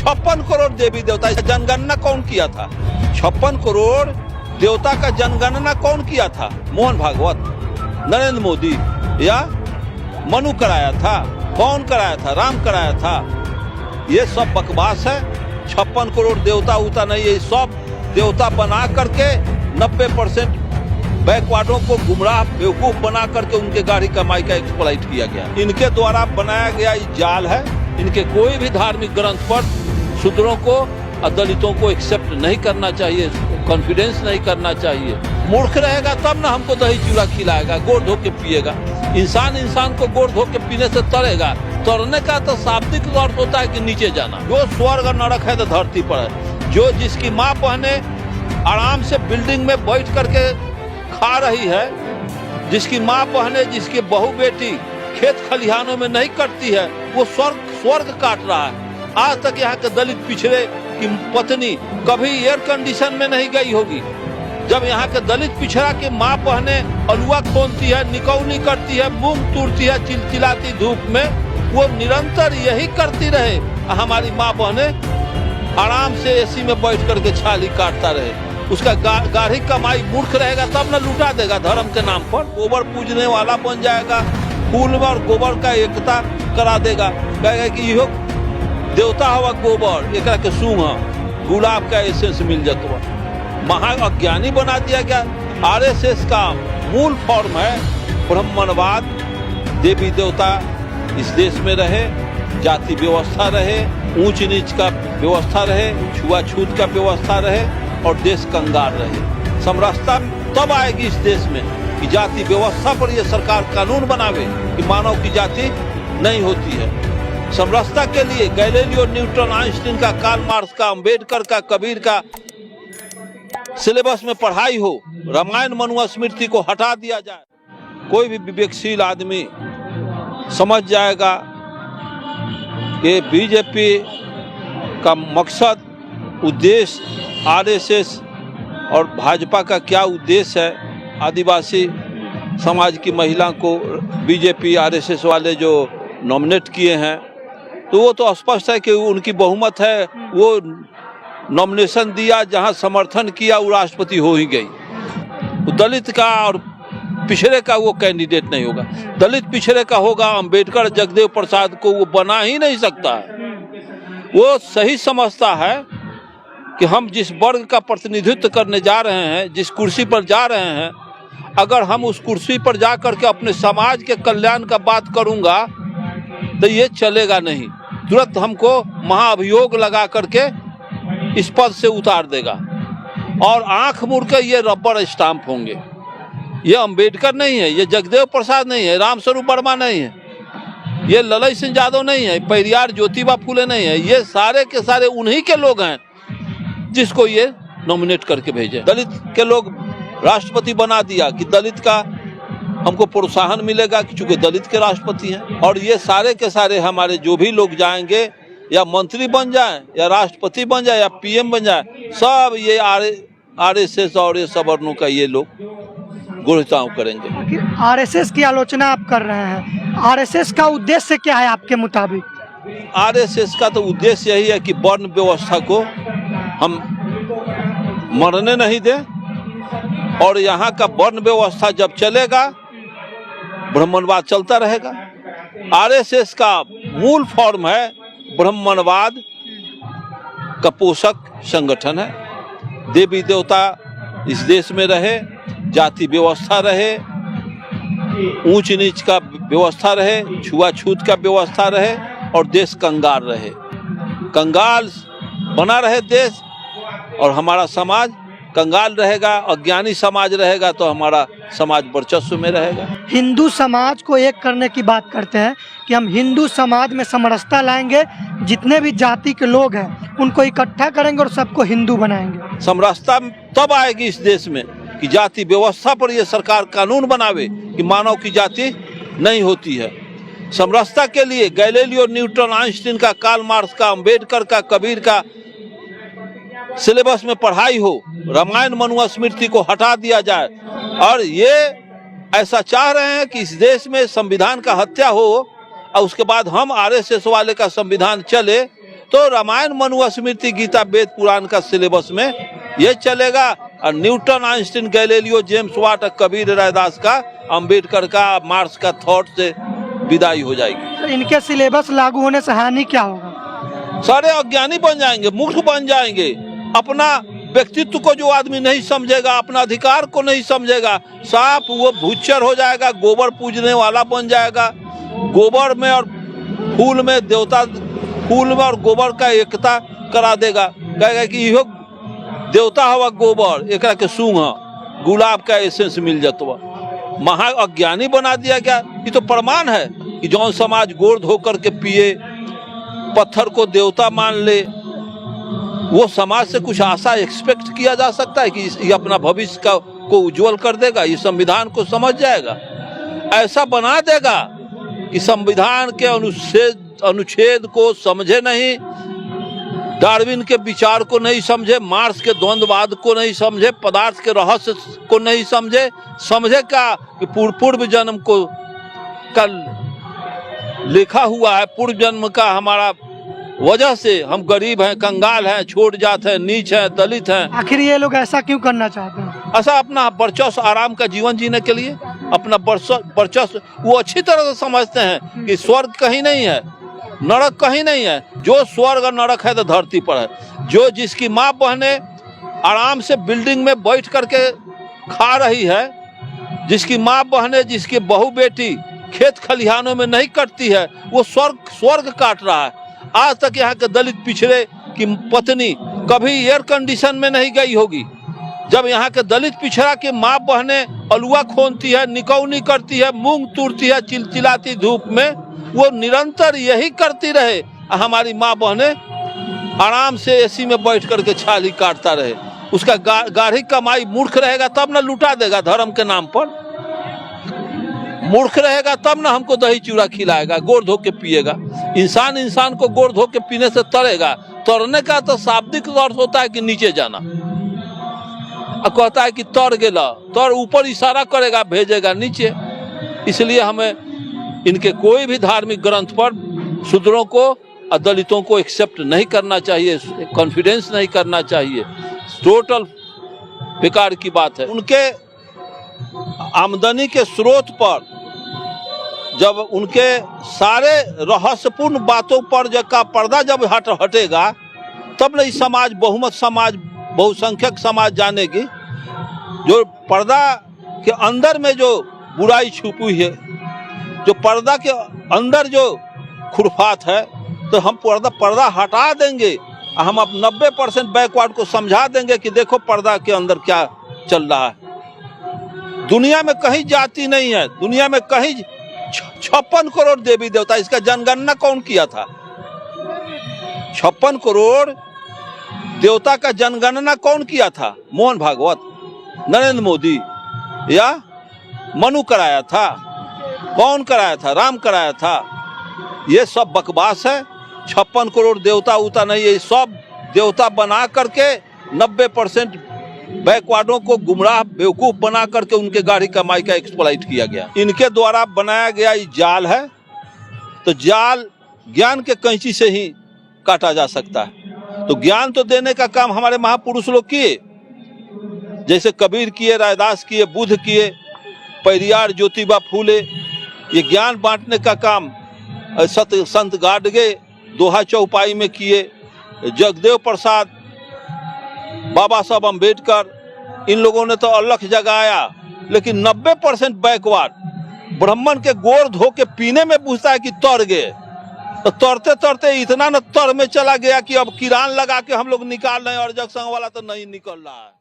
56 करोड़ देवी देवता, जनगणना कौन किया था? 56 करोड़ देवता का जनगणना कौन किया था? मोहन भागवत, नरेंद्र मोदी या मनु कराया था? कौन कराया था? राम कराया था? ये सब बकवास है। 56 करोड़ देवता उता नहीं है, सब देवता बना करके 90% बैकवर्डों को गुमराह बेवकूफ बना करके उनके गाड़ी कमाई का एक्सप्लॉइट किया गया। इनके द्वारा बनाया गया ये जाल है। इनके कोई भी धार्मिक ग्रंथ पर शूद्रों को और दलितों को एक्सेप्ट नहीं करना चाहिए, कॉन्फिडेंस नहीं करना चाहिए। मूर्ख रहेगा तब ना हमको दही चूड़ा खिलाएगा, गोड़ धो के पिएगा। इंसान को गोड़ धो के पीने से तरेगा। तरने का तो शाब्दिक अर्थ होता है कि नीचे जाना। जो स्वर्ग और नरक है तो धरती पर है। जो जिसकी माँ बहने आराम से बिल्डिंग में बैठ करके खा रही है, जिसकी माँ बहने, जिसकी बहू बेटी खेत खलिहानों में नहीं कटती है, वो स्वर्ग काट रहा है। आज तक यहाँ के दलित पिछड़े की पत्नी कभी एयर कंडीशन में नहीं गई होगी। जब यहाँ के दलित पिछड़ा की माँ बहने अलुआ खोलती है, निकौनी करती है, मूंग तोड़ती है चिलचिलाती धूप में, वो निरंतर यही करती रहे। हमारी माँ बहने आराम से एसी में बैठ करके छाली काटता रहे। उसका गाढ़ी कमाई मूर्ख रहेगा तब न लुटा देगा धर्म के नाम पर। गोबर पूजने वाला बन जाएगा, फूल में और गोबर का एकता करा देगा। कहेगा कि यो देवता हवा गोबर, एक के सूंघ गुलाब का एसेंस मिल जाता। महा अज्ञानी बना दिया गया। आरएसएस का मूल फॉर्म है ब्राह्मणवाद। देवी देवता इस देश में रहे, जाति व्यवस्था रहे, ऊंच नीच का व्यवस्था रहे, छुआछूत का व्यवस्था रहे और देश कंगाल रहे। समरसता तब आएगी इस देश में कि जाति व्यवस्था पर यह सरकार कानून बनावे कि मानव की जाति नहीं होती है। समरसता के लिए गैलीलियो, न्यूटन, आइंस्टीन का, कार्ल मार्क्स का, अम्बेडकर का, कबीर का सिलेबस में पढ़ाई हो, रामायण मनुस्मृति को हटा दिया जाए। कोई भी विवेकशील आदमी समझ जाएगा कि बीजेपी का मकसद, उद्देश्य, आरएसएस और भाजपा का क्या उद्देश्य है। आदिवासी समाज की महिला को बीजेपी आरएसएस वाले जो नॉमिनेट किए हैं, तो वो तो स्पष्ट है कि उनकी बहुमत है। वो नॉमिनेशन दिया, जहां समर्थन किया, वो राष्ट्रपति हो ही गई। दलित का और पिछड़े का वो कैंडिडेट नहीं होगा। दलित पिछड़े का होगा। अम्बेडकर, जगदेव प्रसाद को वो बना ही नहीं सकता है। वो सही समझता है कि हम जिस वर्ग का प्रतिनिधित्व करने जा रहे हैं, जिस कुर्सी पर जा रहे हैं, अगर हम उस कुर्सी पर जा करके अपने समाज के कल्याण का बात करूंगा तो ये चलेगा नहीं। तुरंत हमको महाअभियोग लगा करके इस पद से उतार देगा और आंख मुड़ के ये रबर स्टाम्प होंगे। ये अम्बेडकर नहीं है, ये जगदेव प्रसाद नहीं है, रामस्वरूप वर्मा नहीं है, ये ललई सिंह यादव नहीं है, पेरियार ज्योतिबा फुले नहीं है। ये सारे के सारे उन्हीं के लोग हैं जिसको ये नॉमिनेट करके भेजे। दलित के लोग राष्ट्रपति बना दिया कि दलित का हमको प्रोत्साहन मिलेगा कि चूंकि दलित के राष्ट्रपति हैं। और ये सारे के सारे हमारे जो भी लोग जाएंगे, या मंत्री बन जाए, या राष्ट्रपति बन जाए, या पीएम बन जाए, सब ये आरएसएस और ये सवर्णों का ये लोग गुणताओं करेंगे। आरएसएस की आलोचना आप कर रहे हैं, आरएसएस का उद्देश्य क्या है आपके मुताबिक? आरएसएस का तो उद्देश्य यही है कि वर्ण व्यवस्था को हम मरने नहीं दें और यहाँ का वर्ण व्यवस्था जब चलेगा ब्राह्मणवाद चलता रहेगा। आरएसएस का मूल फॉर्म है ब्राह्मणवाद का पोषक संगठन है। देवी देवता इस देश में रहे, जाति व्यवस्था रहे, ऊंच नीच का व्यवस्था रहे, छुआछूत का व्यवस्था रहे और देश कंगाल रहे। कंगाल बना रहे देश और हमारा समाज कंगाल रहेगा। अज्ञानी समाज रहेगा तो हमारा समाज वर्चस्व में रहेगा। हिंदू समाज को एक करने की बात करते हैं कि हम हिंदू समाज में समरसता लाएंगे, जितने भी जाति के लोग हैं उनको इकट्ठा करेंगे और सबको हिंदू बनाएंगे। समरसता तब आएगी इस देश में कि जाति व्यवस्था पर यह सरकार कानून बनावे कि मानव की जाति नहीं होती है। समरसता के लिए गैलीलियो, न्यूटन, आइंस्टीन का, कार्ल मार्क्स का, अम्बेडकर का, कबीर का सिलेबस में पढ़ाई हो, रामायण मनुस्मृति को हटा दिया जाए। और ये ऐसा चाह रहे हैं कि इस देश में संविधान का हत्या हो और उसके बाद हम आरएसएस वाले का संविधान चले, तो रामायण मनुस्मृति गीता वेद पुराण का सिलेबस में ये चलेगा। और Newton, Einstein, Galileo, James Watt, Kabir, Raidas का, अंबेडकर का, मार्क्स का थॉट से विदाई हो जाएगी। तो इनके सिलेबस लागू होने से हानि क्या होगा? सारे अज्ञानी बन जाएंगे, मूर्ख बन जाएंगे। अपना व्यक्तित्व को जो आदमी नहीं समझेगा, अपना अधिकार को नहीं समझेगा, साफ वो भूचर हो जाएगा, गोबर पूजने वाला बन जाएगा। गोबर में और फूल में देवता, फूल में और गोबर का एकता करा देगा, कहेगा कि इहो देवता हवा गोबर, एक के सूंघ गुलाब का एसेंस मिल जाता। महा अज्ञानी बना दिया गया। ये तो प्रमाण है कि जौन समाज गोड़ धो करके पिए, पत्थर को देवता मान ले, वो समाज से कुछ आशा एक्सपेक्ट किया जा सकता है कि ये अपना भविष्य को उज्जवल कर देगा, ये संविधान को समझ जाएगा, ऐसा बना देगा कि संविधान के अनुच्छेद को समझे नहीं, डार्विन के विचार को नहीं समझे, मार्क्स के द्वंद्ववाद को नहीं समझे, पदार्थ के रहस्य को नहीं समझे। समझे क्या कि पूर्व जन्म को कल लिखा हुआ है, पूर्व जन्म का हमारा वजह से हम गरीब हैं, कंगाल हैं, छोट जात हैं, नीच हैं, दलित हैं। आखिर ये लोग ऐसा क्यों करना चाहते हैं? ऐसा अपना वर्चस्व, आराम का जीवन जीने के लिए, अपना वर्चस्व वो अच्छी तरह से समझते हैं कि स्वर्ग कहीं नहीं है, नरक कहीं नहीं है। जो स्वर्ग और नरक है तो धरती पर है। जो जिसकी माँ बहनें आराम से बिल्डिंग में बैठ करके खा रही है, जिसकी माँ बहनें, जिसकी बहू बेटी खेत खलिहानों में नहीं कटती है, वो स्वर्ग काट रहा है। आज तक यहाँ के दलित पिछड़े की पत्नी कभी एयर कंडीशन में नहीं गई होगी। जब यहाँ के दलित पिछड़ा की माँ बहनें अलुआ खोनती है, निकौनी करती है, मूंग तूरती है चिलचिलाती धूप में, वो निरंतर यही करती रहे, हमारी माँ बहनें आराम से एसी में बैठ करके छाली काटता रहे। उसका गाढ़ी कमाई, मूर्ख रहेगा तब न लुटा देगा धर्म के नाम पर, मूर्ख रहेगा तब ना हमको दही चूड़ा खिलाएगा, गोड़ धो के पिएगा। इंसान को गोड़ धो के पीने से तरेगा। तरने का तो शाब्दिक अर्थ होता है कि नीचे जाना, और कहता है कि तर गेला, तर ऊपर इशारा करेगा, भेजेगा नीचे। इसलिए हमें इनके कोई भी धार्मिक ग्रंथ पर शूद्रों को और दलितों को एक्सेप्ट नहीं करना चाहिए, कॉन्फिडेंस नहीं करना चाहिए। टोटल बेकार की बात है। उनके आमदनी के स्रोत पर जब उनके सारे रहस्यपूर्ण बातों पर का पर्दा जब हटेगा, तब न समाज, बहुमत समाज, बहुसंख्यक समाज जानेगी। जो पर्दा के अंदर में जो बुराई छुपी है, जो पर्दा के अंदर जो खुरफात है, तो हम पर्दा हटा देंगे। हम अब 90% बैकवर्ड को समझा देंगे कि देखो पर्दा के अंदर क्या चल रहा है। दुनिया में कहीं जाति नहीं है, दुनिया में कहीं 56 करोड़ देवी देवता। इसका जनगणना कौन किया था? 56 करोड़ देवता का जनगणना कौन किया था? मोहन भागवत, नरेंद्र मोदी या मनु कराया था? कौन कराया था? राम कराया था। ये सब बकवास है। 56 करोड़ देवता उता नहीं है, सब देवता बना करके 90% बैकवर्डों को गुमराह बेवकूफ बना करके उनके गाढ़ी कमाई का एक्सप्लॉइट किया गया। इनके द्वारा बनाया गया ये जाल है। तो जाल ज्ञान के कैंची से ही काटा जा सकता है। तो ज्ञान तो देने का काम हमारे महापुरुष लोग किए, जैसे कबीर किए, रैदास किए, बुद्ध किए, पेरियार, ज्योतिबा फूले। ये ज्ञान बांटने का काम संत गाडगे दोहा चौपाई में किए, जगदेव प्रसाद, बाबा साहब अम्बेडकर, इन लोगों ने तो अलख जगाया। लेकिन 90% बैकवर्ड ब्राह्मण के गोड़ धो के पीने में पूछता है कि तर गए, तो तरते तरते इतना न तर में चला गया कि अब किरान लगा के हम लोग निकाल रहे हैं, और जगसंग वाला तो नहीं निकल रहा है।